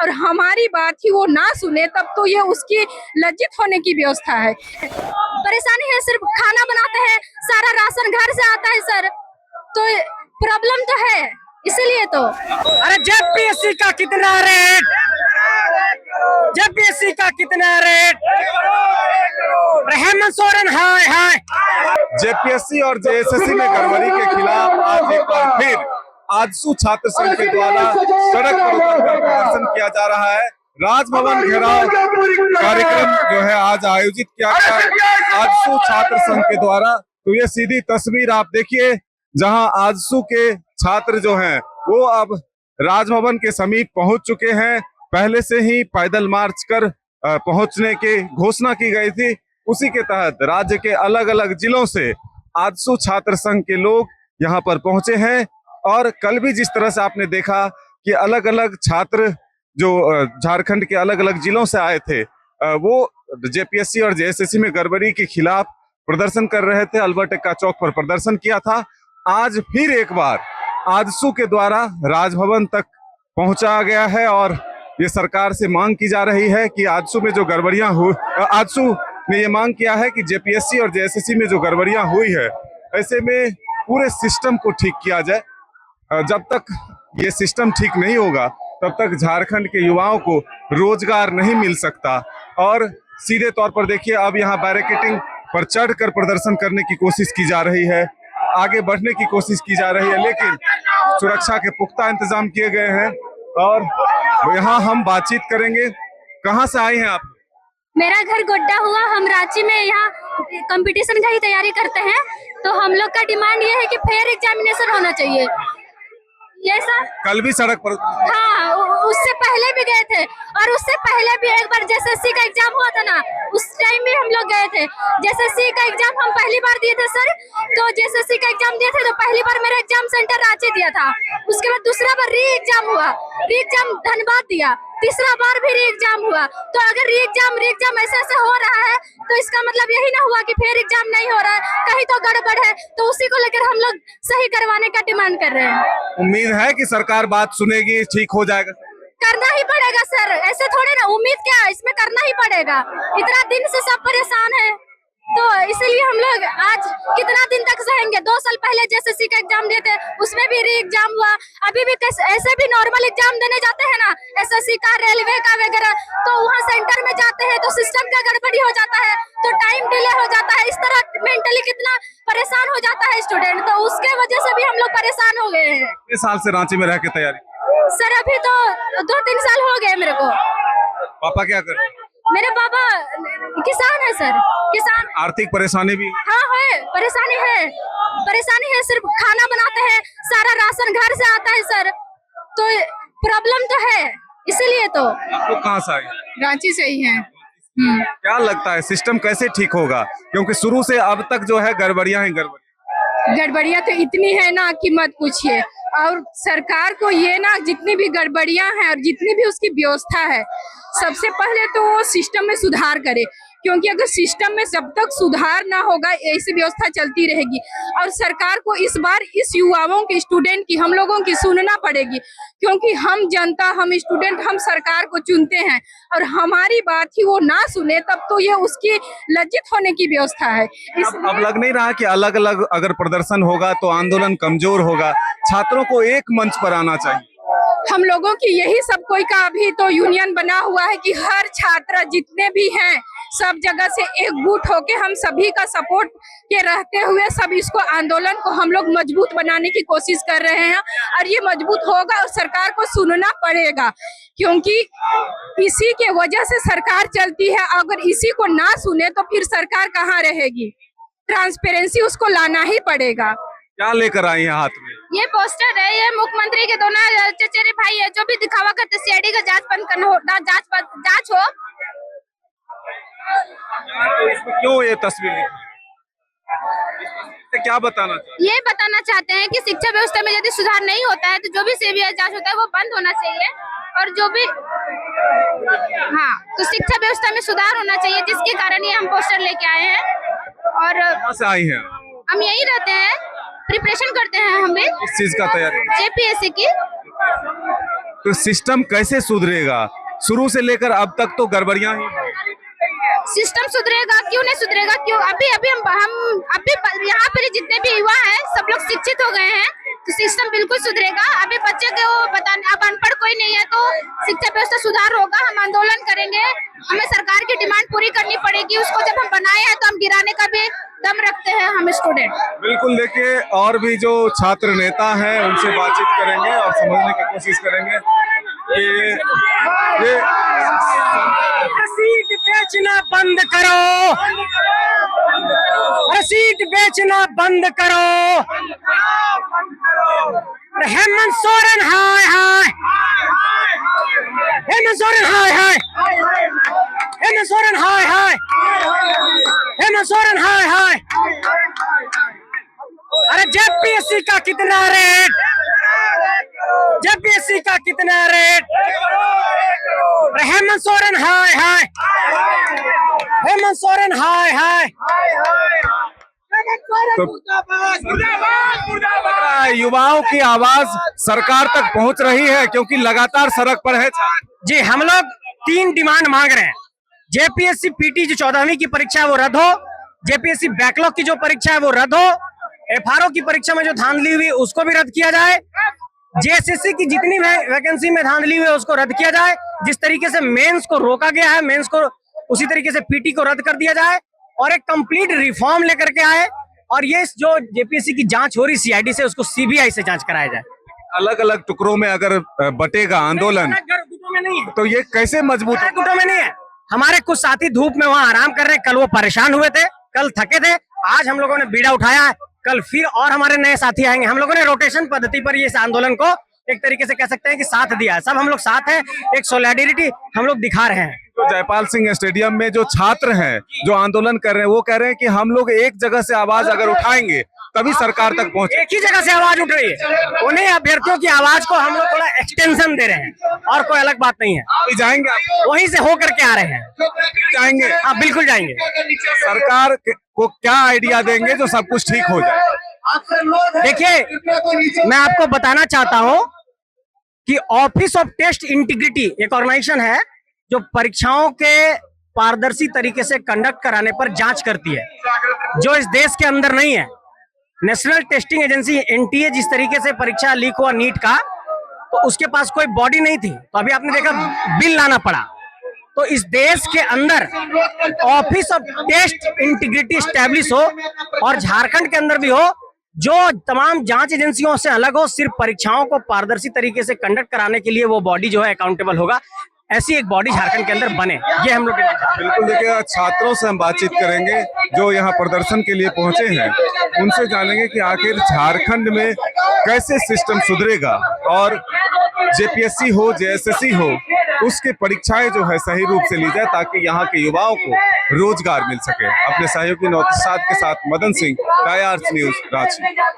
और हमारी बात ही वो ना सुने, तब तो ये उसकी लज्जित होने की व्यवस्था है। परेशानी है, सिर्फ खाना बनाते हैं, सारा राशन घर से आता है सर, तो प्रॉब्लम तो है, इसीलिए तो। अरे जेपीएससी का कितना रेट, जेपीएससी का कितना रेट, हेमंत सोरेन हाय हाय। जेपीएससी और जेएसएससी में गड़बड़ी के खिलाफ आज एक बार फिर आजसू छात्र संघ के द्वारा सड़क पर उतरकर प्रदर्शन किया जा रहा है। राजभवन घेराव कार्यक्रम जो है आज आयोजित किया गया है आजसू छात्र संघ के द्वारा। तो ये सीधी तस्वीर आप देखिए, जहां आजसू के छात्र जो हैं वो अब राजभवन के समीप पहुंच चुके हैं। पहले से ही पैदल मार्च कर पहुंचने की घोषणा की गई थी। उसी के तहत राज्य के अलग अलग जिलों से आजसू छात्र संघ के लोग यहां पर पहुंचे हैं। और कल भी जिस तरह से आपने देखा कि अलग अलग छात्र जो झारखंड के अलग अलग जिलों से आए थे वो जेपीएससी और जेएसएससी में गड़बड़ी के खिलाफ प्रदर्शन कर रहे थे। अल्बर्ट एक्का चौक पर प्रदर्शन किया था। आज फिर एक बार आजसू के द्वारा राजभवन तक पहुंचा गया है और ये सरकार से मांग की जा रही है कि आजसू में जो गड़बड़ियां हुई, आजसू ने ये मांग किया है कि जेपीएससी और जेएसएससी में जो गड़बड़ियां हुई है ऐसे में पूरे सिस्टम को ठीक किया जाए। जब तक ये सिस्टम ठीक नहीं होगा तब तक झारखंड के युवाओं को रोजगार नहीं मिल सकता। और सीधे तौर पर देखिए, अब यहाँ बैरिकेडिंग पर चढ़कर प्रदर्शन करने की कोशिश की जा रही है, आगे बढ़ने की कोशिश की जा रही है, लेकिन सुरक्षा के पुख्ता इंतजाम किए गए हैं। और यहाँ हम बातचीत करेंगे। कहाँ से आए हैं आप? मेरा घर गोड्डा हुआ, हम रांची में यहाँ कंपटीशन का ही तैयारी करते हैं। तो हम लोग का डिमांड ये है कि फेयर एग्जामिनेशन होना चाहिए। ये सर कल भी सड़क पर? हाँ, उससे पहले भी गए थे और उससे पहले भी एक बार जेएसएससी का एग्जाम हुआ था ना, उस टाइम भी हम लोग गए थे। जेएसएससी का एग्जाम हम पहली बार दिए थे सर, तो जेएसएससी का एग्जाम दिए थे तो पहली बार मेरा एग्जाम सेंटर रांची दिया था। उसके बाद दूसरा बार री एग्जाम हुआ, री एग्जाम धनबाद दिया, तीसरा बार भी री एग्जाम हुआ। तो अगर री एग्जाम ऐसे ऐसे हो रहा है तो इसका मतलब यही ना हुआ कि फेयर एग्जाम नहीं हो रहा है, कहीं तो गड़बड़ है। तो उसी को लेकर हम लोग सही करवाने का डिमांड कर रहे हैं। उम्मीद है कि सरकार बात सुनेगी, ठीक हो जाएगा? करना ही पड़ेगा सर, ऐसे थोड़े ना, उम्मीद क्या है, इसमें करना ही पड़ेगा। इतना दिन से सब परेशान है, तो इसलिए हम लोग आज कितना दिन तक सहेंगे। 2 साल पहले जेएसएससी का एग्जाम दिए थे, उसमें भी री एग्जाम हुआ। अभी भी ऐसे भी नॉर्मल एग्जाम देने जाते हैं ना, एसएससी का, रेलवे का वगैरह, तो वहाँ सेंटर में जाते हैं तो सिस्टम का गड़बड़ी हो जाता है, तो टाइम डिले हो जाता है। इस तरह मेंटली कितना परेशान हो जाता है स्टूडेंट, तो उसके वजह से भी हम लोग परेशान हो गए हैं। कितने साल से रांची में रह के तैयारी? सर अभी तो 2-3 साल हो गए मेरे को। पापा क्या कर रहे हैं? मेरे पापा किसान है सर, किसान। आर्थिक परेशानी भी? हाँ है, परेशानी है, परेशानी है, सिर्फ खाना बनाते हैं, सारा राशन घर से आता है सर, तो प्रॉब्लम तो है, इसीलिए तो। आप लोग कहाँ से आए? रांची से ही हैं। क्या लगता है सिस्टम कैसे ठीक होगा? क्योंकि शुरू से अब तक जो है गड़बड़ियां ही गड़बड़ियां तो इतनी है ना कि मत पूछिए। और सरकार को ये ना, जितनी भी गड़बड़ियां हैं और जितनी भी उसकी व्यवस्था है, सबसे पहले तो वो सिस्टम में सुधार करे, क्योंकि अगर सिस्टम में जब तक सुधार ना होगा ऐसी व्यवस्था चलती रहेगी। और सरकार को इस बार इस युवाओं की, स्टूडेंट की, हम लोगों की सुनना पड़ेगी, क्योंकि हम जनता, हम स्टूडेंट, हम सरकार को चुनते हैं और हमारी बात ही वो ना सुने, तब तो ये उसकी लज्जित होने की व्यवस्था है। अब लग नहीं रहा कि अलग अलग अगर प्रदर्शन होगा तो आंदोलन कमजोर होगा? छात्रों को एक मंच पर आना चाहिए। हम लोगों की यही सब कोई का अभी तो यूनियन बना हुआ है कि हर छात्र जितने भी हैं सब जगह से एकजुट होके हम सभी का सपोर्ट के रहते हुए सब इसको, आंदोलन को हम लोग मजबूत बनाने की कोशिश कर रहे हैं। और ये मजबूत होगा और सरकार को सुनना पड़ेगा, क्योंकि इसी के वजह से सरकार चलती है। अगर इसी को ना सुने तो फिर सरकार कहाँ रहेगी? ट्रांसपेरेंसी उसको लाना ही पड़ेगा। क्या लेकर आई हैं हाथ में? ये पोस्टर है, ये मुख्यमंत्री के दोनों चचेरे भाई है जो भी दिखावा करते, सीआईडी का जांच बंद करना हो, जांच हो। तो इसमें क्यों ये तस्वीर? क्या बताना चाहते? ये बताना चाहते हैं कि शिक्षा व्यवस्था में यदि सुधार नहीं होता है तो जो भी सीबीआई जांच होता है वो बंद होना चाहिए, और जो भी हाँ, तो शिक्षा व्यवस्था में सुधार होना चाहिए, जिसके कारण ये हम पोस्टर लेके आए हैं। और कहाँ से आई हैं? हम यही रहते हैं, प्रिपरेशन करते हैं हम भी। इस चीज का तैयारी? जेपीएससी की। तो सिस्टम कैसे सुधरेगा? शुरू से लेकर अब तक तो गड़बड़ियां ही हैं। सिस्टम सुधरेगा क्यों नहीं सुधरेगा? क्यों अभी अभी हम अभी यहाँ पर जितने भी युवा हैं सब लोग शिक्षित हो गए हैं, तो सिस्टम बिल्कुल सुधरेगा। अभी बच्चे को बताने, अब अनपढ़ कोई नहीं है तो शिक्षा व्यवस्था सुधार होगा। हम आंदोलन करेंगे, हमें सरकार की डिमांड पूरी करनी पड़ेगी। उसको जब हम बनाए हैं तो हम गिराने का भी दम रखते हैं हम स्टूडेंट। बिल्कुल, देखिए और भी जो छात्र नेता हैं उनसे बातचीत करेंगे और समझने की कोशिश करेंगे कि ये रसीद बेचना बंद करो, रसीद बेचना बंद करो। हेमंत सोरेन हाय हाय, हेमंत सोरेन हाय हाय, हेमंत सोरेन हाय हाय, हेमंत सोरेन हाय हाय। अरे जेपीएससी का कितना रेट, जेपीएससी का कितना रेट? हेमंत सोरेन हाय हाय, हेमंत सोरेन हाय हाय। युवाओं की आवाज सरकार तक पहुंच रही है क्योंकि लगातार सड़क पर है। जी, हम लोग 3 डिमांड मांग रहे हैं। जेपीएससी पीटी जो 14वीं की परीक्षा है वो रद्द हो, जेपीएससी बैकलॉग की जो परीक्षा है वो रद्द हो, एफआरओ की परीक्षा में जो धांधली हुई उसको भी रद्द किया जाए, जेएसएससी की जितनी वैकेंसी में धांधली हुई है उसको रद्द किया जाए। जिस तरीके से मेंस को रोका गया है, मेंस को उसी तरीके से पीटी को रद्द कर दिया जाए और एक कंप्लीट रिफॉर्म लेकर के आए। और ये जो जेपीएससी की जांच हो रही सीआईडी से, उसको सीबीआई से जांच कराया जाए। अलग अलग टुकड़ों में अगर बटेगा आंदोलन गुटों में नहीं है, तो ये कैसे मजबूत है? गुटों में नहीं है। हमारे कुछ साथी धूप में वहाँ आराम कर रहे हैं। कल वो परेशान हुए थे, कल थके थे, आज हम लोगों ने बीड़ा उठाया है, कल फिर और हमारे नए साथी आएंगे। हम लोगों ने रोटेशन पद्धति पर ये इस आंदोलन को एक तरीके से कह सकते हैं कि साथ दिया है। सब हम लोग साथ हैं, एक सोलिडेरिटी हम लोग दिखा रहे हैं। तो जयपाल सिंह स्टेडियम में जो छात्र हैं जो आंदोलन कर रहे हैं वो कह रहे हैं कि हम लोग एक जगह से आवाज अगर उठाएंगे तभी सरकार तक पहुंचे। एक ही जगह से आवाज उठ रही है, उन्हें अभ्यर्थियों की आवाज को हम लोग थोड़ा एक्सटेंशन दे रहे हैं और कोई अलग बात नहीं है। अभी जाएंगे आप? वहीं से होकर के आ रहे हैं। जाएंगे? हाँ बिल्कुल जाएंगे। सरकार को क्या आइडिया देंगे जो सब कुछ ठीक हो जाए? देखिए, मैं आपको बताना चाहता हूं कि ऑफिस ऑफ टेस्ट इंटीग्रिटी एक ऑर्गेनाइजेशन है जो परीक्षाओं के पारदर्शी तरीके से कंडक्ट कराने पर जांच करती है, जो इस देश के अंदर नहीं है। नेशनल टेस्टिंग एजेंसी एनटीए जिस तरीके से परीक्षा लीक हुआ नीट का, तो उसके पास कोई बॉडी नहीं थी, तो अभी आपने देखा बिल लाना पड़ा। तो इस देश के अंदर office of test integrity establish हो और झारखंड के अंदर भी हो, जो तमाम जांच एजेंसियों से अलग हो, सिर्फ परीक्षाओं को पारदर्शी तरीके से कंडक्ट कराने के लिए वो बॉडी जो है अकाउंटेबल होगा। ऐसी एक बॉडी झारखंड के अंदर बने, ये हम लोग। बिल्कुल, देखिए छात्रों से हम बातचीत करेंगे जो यहाँ प्रदर्शन के लिए पहुंचे हैं, उनसे जानेंगे कि आखिर झारखंड में कैसे सिस्टम सुधरेगा और जेपीएससी हो जेएसएससी हो उसकी परीक्षाएं जो है सही रूप से ली जाए ताकि यहाँ के युवाओं को रोजगार मिल सके। अपने सहयोगी नौतसाद के साथ मदन सिंह, टाइम्स न्यूज, रांची।